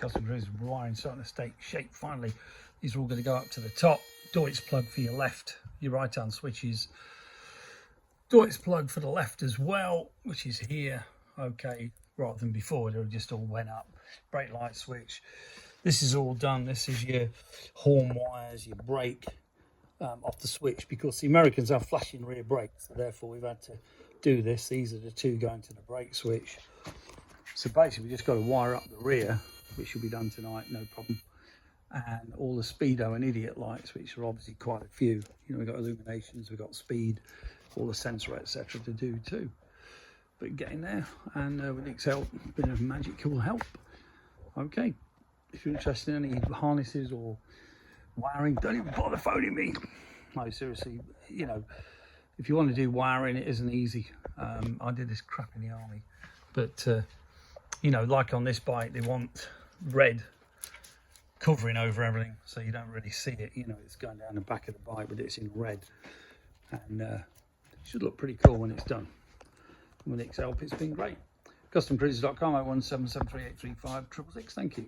Custom Cruiser wiring starting to take shape finally. These are all going to go up to the top. Deutsch plug for your left, your right hand switches. Deutsch plug for the left as well, which is here. Okay, rather than before, they just all went up. Brake light switch. This is all done. This is your horn wires, your brake off the switch, because the Americans have flashing rear brakes, so therefore we've had to do this. These are the two going to the brake switch. So basically we just got to wire up the rear, which will be done tonight, no problem. And all the speedo and idiot lights, which are obviously quite a few. You know, we've got illuminations, we've got speed, all the sensor, etc. to do too. But getting there, and with Nick's help, a bit of magical help. Okay, if you're interested in any harnesses or wiring, don't even bother phoning me. No, seriously, you know, if you want to do wiring, it isn't easy. I did this crap in the army, but you know, like on this bike, they want red covering over everything, so you don't really see it. You know, it's going down the back of the bike, but it's in red, and it should look pretty cool when it's done. With Nick's help, it's been great. CustomCruisers.com, 01773835666. Thank you.